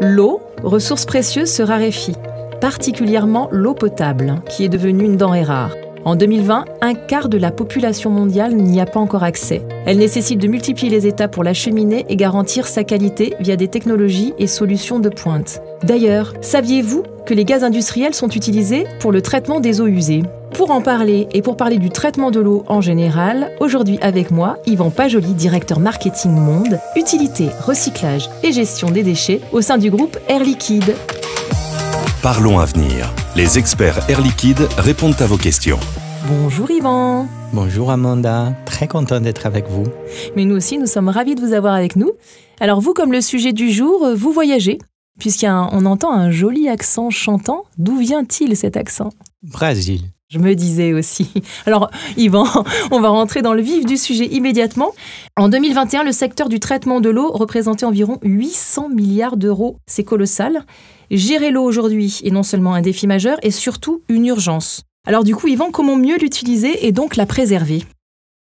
L'eau, ressource précieuse, se raréfie, particulièrement l'eau potable, qui est devenue une denrée rare. En 2020, un quart de la population mondiale n'y a pas encore accès. Elle nécessite de multiplier les étapes pour l'acheminer et garantir sa qualité via des technologies et solutions de pointe. D'ailleurs, saviez-vous que les gaz industriels sont utilisés pour le traitement des eaux usées ? Pour en parler et pour parler du traitement de l'eau en général, aujourd'hui avec moi, Yvan Pajoli, directeur marketing Monde, utilité, recyclage et gestion des déchets au sein du groupe Air Liquide. Parlons Avenir. Les experts Air Liquide répondent à vos questions. Bonjour Yvan. Bonjour Amanda, très content d'être avec vous. Mais nous aussi, nous sommes ravis de vous avoir avec nous. Alors vous, comme le sujet du jour, vous voyagez, puisqu'on entend un joli accent chantant. D'où vient-il cet accent ? Brésil. Je me disais aussi. Alors, Yvan, on va rentrer dans le vif du sujet immédiatement. En 2021, le secteur du traitement de l'eau représentait environ 800 milliards d'euros. C'est colossal. Gérer l'eau aujourd'hui est non seulement un défi majeur, et surtout une urgence. Alors du coup, Yvan, comment mieux l'utiliser et donc la préserver ?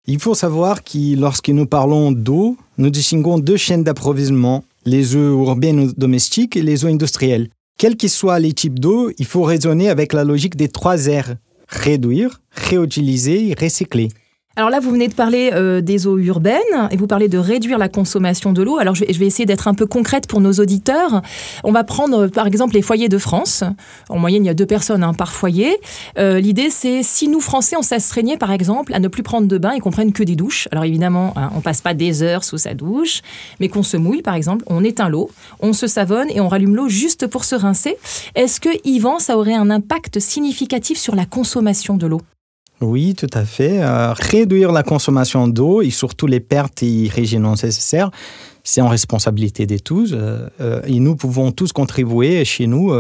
Il faut savoir que lorsque nous parlons d'eau, nous distinguons deux chaînes d'approvisionnement, les eaux urbaines ou domestiques et les eaux industrielles. Quels que soient les types d'eau, il faut raisonner avec la logique des 3 R. Réduire, réutiliser et recycler. Alors là, vous venez de parler des eaux urbaines et vous parlez de réduire la consommation de l'eau. Alors je vais essayer d'être un peu concrète pour nos auditeurs. On va prendre par exemple les foyers de France. En moyenne, il y a 2 personnes par foyer. L'idée, c'est si nous, Français, on s'astreignait par exemple à ne plus prendre de bain et qu'on prenne que des douches. Alors évidemment, on passe pas des heures sous sa douche, mais qu'on se mouille par exemple, on éteint l'eau, on se savonne et on rallume l'eau juste pour se rincer. Est-ce que, Yvan, ça aurait un impact significatif sur la consommation de l'eau ? Oui, tout à fait. Réduire la consommation d'eau et surtout les pertes et régénérations nécessaires, c'est en responsabilité de tous. Et nous pouvons tous contribuer chez nous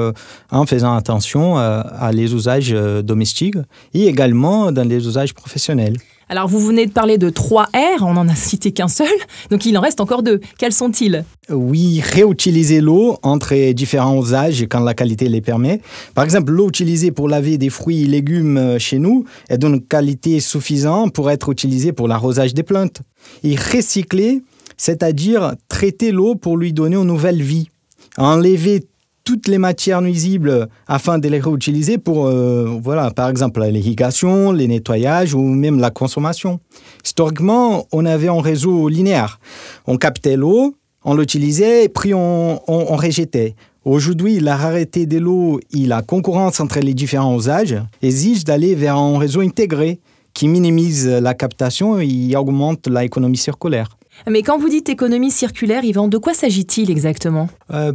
en faisant attention à les usages domestiques et également dans les usages professionnels. Alors, vous venez de parler de 3 R, on n'en a cité qu'un seul, donc il en reste encore 2. Quels sont-ils ? Oui, réutiliser l'eau entre différents usages quand la qualité les permet. Par exemple, l'eau utilisée pour laver des fruits et légumes chez nous est d'une qualité suffisante pour être utilisée pour l'arrosage des plantes. Et recycler, c'est-à-dire traiter l'eau pour lui donner une nouvelle vie. Enlever toutes les matières nuisibles afin de les réutiliser pour, par exemple, l'irrigation, les nettoyages ou même la consommation. Historiquement, on avait un réseau linéaire. On captait l'eau, on l'utilisait et puis on rejetait. Aujourd'hui, la rareté de l'eau et la concurrence entre les différents usages exigent d'aller vers un réseau intégré qui minimise la captation et augmente l'économie circulaire. Mais quand vous dites économie circulaire, Yvan, de quoi s'agit-il exactement ?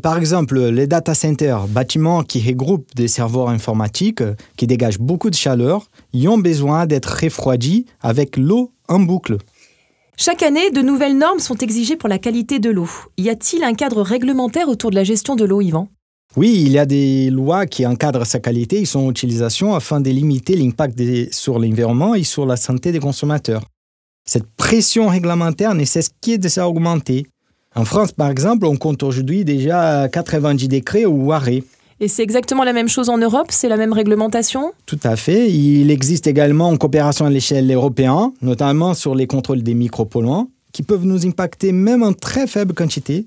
Par exemple, les data centers, bâtiments qui regroupent des serveurs informatiques, qui dégagent beaucoup de chaleur, y ont besoin d'être refroidis avec l'eau en boucle. Chaque année, de nouvelles normes sont exigées pour la qualité de l'eau. Y a-t-il un cadre réglementaire autour de la gestion de l'eau, Yvan ? Oui, il y a des lois qui encadrent sa qualité et son utilisation afin de limiter l'impact sur l'environnement et sur la santé des consommateurs. Cette pression réglementaire ne cesse de s'augmenter. En France, par exemple, on compte aujourd'hui déjà 90 décrets ou arrêts. Et c'est exactement la même chose en Europe ? C'est la même réglementation ? Tout à fait. Il existe également une coopération à l'échelle européenne, notamment sur les contrôles des micropolluants, qui peuvent nous impacter même en très faible quantité,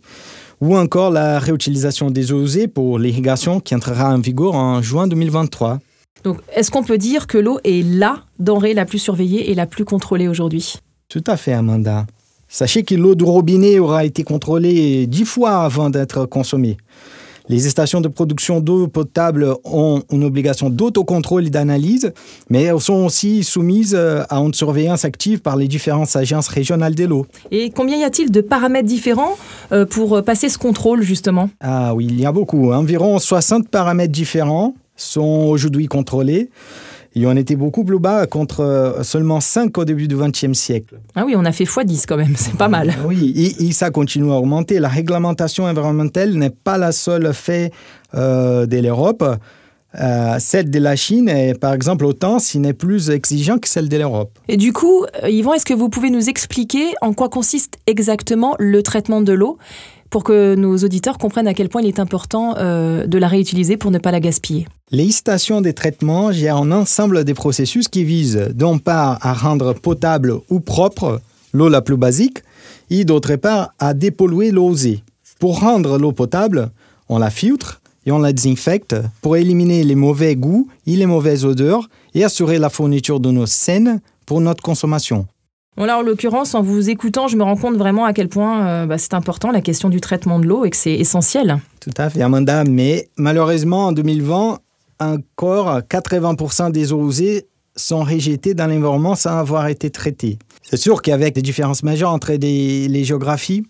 ou encore la réutilisation des eaux usées pour l'irrigation qui entrera en vigueur en juin 2023. Donc, est-ce qu'on peut dire que l'eau est la denrée la plus surveillée et la plus contrôlée aujourd'hui ? Tout à fait, Amanda. Sachez que l'eau du robinet aura été contrôlée 10 fois avant d'être consommée. Les stations de production d'eau potable ont une obligation d'autocontrôle et d'analyse, mais elles sont aussi soumises à une surveillance active par les différentes agences régionales de l'eau. Et combien y a-t-il de paramètres différents pour passer ce contrôle, justement ? Ah oui, il y a beaucoup. Environ 60 paramètres différents sont aujourd'hui contrôlés. Et on était beaucoup plus bas contre seulement 5 au début du XXe siècle. Ah oui, on a fait x10 quand même, c'est pas mal. Oui, et ça continue à augmenter. La réglementation environnementale n'est pas la seule fait de l'Europe. Celle de la Chine est, par exemple, autant, si n'est plus exigeante que celle de l'Europe. Et du coup, Yvan, est-ce que vous pouvez nous expliquer en quoi consiste exactement le traitement de l'eau pour que nos auditeurs comprennent à quel point il est important de la réutiliser pour ne pas la gaspiller? Les stations de traitement gèrent un ensemble de processus qui visent, d'une part, à rendre potable ou propre l'eau la plus basique et, d'autre part, à dépolluer l'eau usée. Pour rendre l'eau potable, on la filtre et on la désinfecte pour éliminer les mauvais goûts et les mauvaises odeurs et assurer la fourniture de nos saine pour notre consommation. Bon là, en l'occurrence, en vous écoutant, je me rends compte vraiment à quel point c'est important la question du traitement de l'eau et que c'est essentiel. Tout à fait, Amanda, mais malheureusement, en 2020, encore 80% des eaux usées sont rejetées dans l'environnement sans avoir été traitées. C'est sûr qu'avec des différences majeures entre les géographies,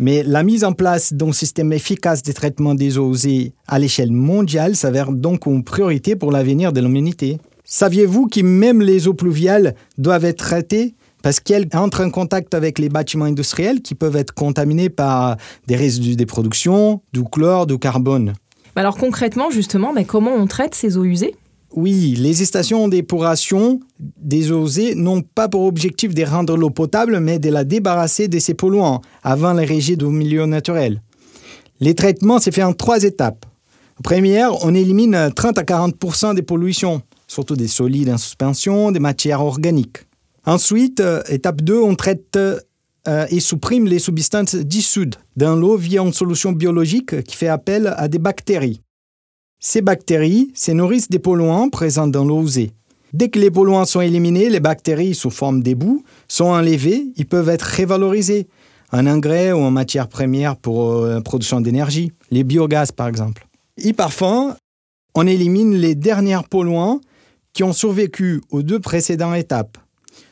mais la mise en place d'un système efficace de traitement des eaux usées à l'échelle mondiale s'avère donc une priorité pour l'avenir de l'humanité. Saviez-vous que même les eaux pluviales doivent être traitées parce qu'elles entrent en contact avec les bâtiments industriels qui peuvent être contaminés par des résidus de production, du chlore, du carbone? Alors concrètement, justement, comment on traite ces eaux usées? Oui, les stations d'épuration des eaux usées n'ont pas pour objectif de rendre l'eau potable, mais de la débarrasser de ces polluants avant le rejet du milieu naturel. Les traitements se font en 3 étapes. Première, on élimine 30 à 40% des pollutions, surtout des solides en suspension, des matières organiques. Ensuite, étape 2, on traite et supprime les substances dissoutes dans l'eau via une solution biologique qui fait appel à des bactéries. Ces bactéries se nourrissent des polluants présents dans l'eau usée. Dès que les polluants sont éliminés, les bactéries sous forme d'éboues sont enlevées et peuvent être révalorisées en engrais ou en matière première pour la production d'énergie, les biogaz par exemple. Et parfois, on élimine les derniers polluants qui ont survécu aux 2 précédentes étapes.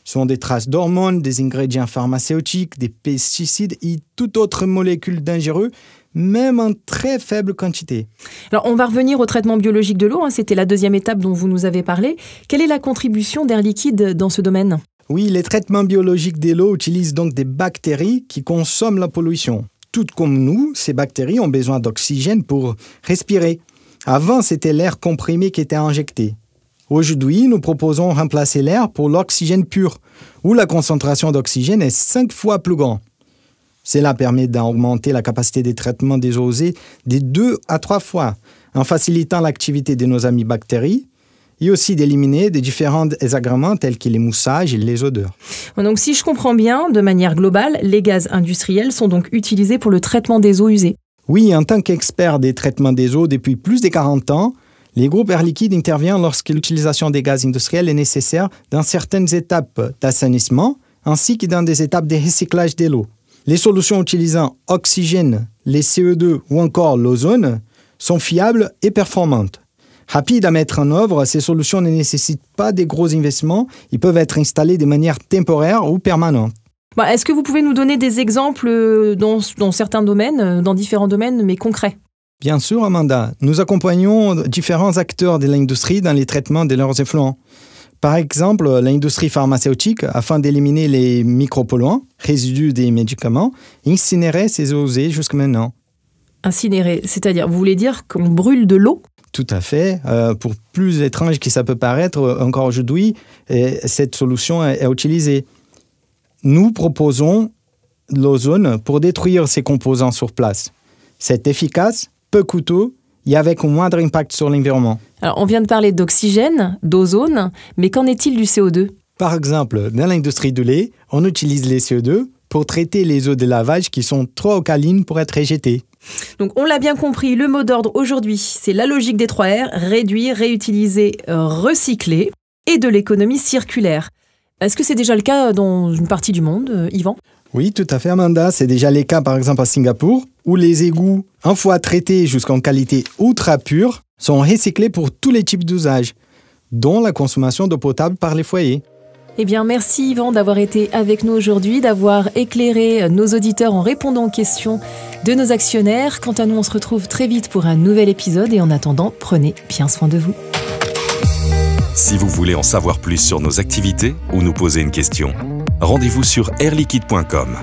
Ce sont des traces d'hormones, des ingrédients pharmaceutiques, des pesticides et toute autre molécule dangereuse, même en très faible quantité. Alors, on va revenir au traitement biologique de l'eau. C'était la 2e étape dont vous nous avez parlé. Quelle est la contribution d'Air Liquide dans ce domaine? Oui, les traitements biologiques de l'eau utilisent donc des bactéries qui consomment la pollution. Tout comme nous, ces bactéries ont besoin d'oxygène pour respirer. Avant, c'était l'air comprimé qui était injecté. Aujourd'hui, nous proposons de remplacer l'air pour l'oxygène pur, où la concentration d'oxygène est 5 fois plus grande. Cela permet d'augmenter la capacité de traitement des eaux usées de 2 à 3 fois, en facilitant l'activité de nos amis bactéries et aussi d'éliminer des différents désagréments tels que les moussages et les odeurs. Donc, si je comprends bien, de manière globale, les gaz industriels sont donc utilisés pour le traitement des eaux usées. Oui, en tant qu'expert des traitements des eaux depuis plus de 40 ans, les groupes Air Liquide interviennent lorsque l'utilisation des gaz industriels est nécessaire dans certaines étapes d'assainissement ainsi que dans des étapes de recyclage de l'eau. Les solutions utilisant oxygène, les CO2 ou encore l'ozone sont fiables et performantes. Rapides à mettre en œuvre, ces solutions ne nécessitent pas de gros investissements. Ils peuvent être installés de manière temporaire ou permanente. Est-ce que vous pouvez nous donner des exemples dans certains domaines, dans différents domaines, mais concrets? Bien sûr, Amanda. Nous accompagnons différents acteurs de l'industrie dans les traitements de leurs effluents. Par exemple, l'industrie pharmaceutique, afin d'éliminer les micropolluants, résidus des médicaments, incinérait ces eaux usées jusqu'à maintenant. Incinérer, c'est-à-dire, vous voulez dire qu'on brûle de l'eau? Tout à fait. Pour plus étrange que ça peut paraître, encore aujourd'hui, cette solution est utilisée. Nous proposons l'ozone pour détruire ces composants sur place. C'est efficace, peu coûteux et avec un moindre impact sur l'environnement. Alors, on vient de parler d'oxygène, d'ozone, mais qu'en est-il du CO2? Par exemple, dans l'industrie du lait, on utilise les CO2 pour traiter les eaux de lavage qui sont trop alcalines pour être rejetées. Donc, on l'a bien compris, le mot d'ordre aujourd'hui, c'est la logique des 3 R, réduire, réutiliser, recycler et de l'économie circulaire. Est-ce que c'est déjà le cas dans une partie du monde, Yvan? Oui, tout à fait, Amanda. C'est déjà le cas, par exemple, à Singapour, où les égouts, une fois traités jusqu'en qualité ultra pure, sont recyclés pour tous les types d'usages, dont la consommation d'eau potable par les foyers. Eh bien, merci Yvan d'avoir été avec nous aujourd'hui, d'avoir éclairé nos auditeurs en répondant aux questions de nos actionnaires. Quant à nous, on se retrouve très vite pour un nouvel épisode et en attendant, prenez bien soin de vous. Si vous voulez en savoir plus sur nos activités ou nous poser une question, rendez-vous sur airliquide.com.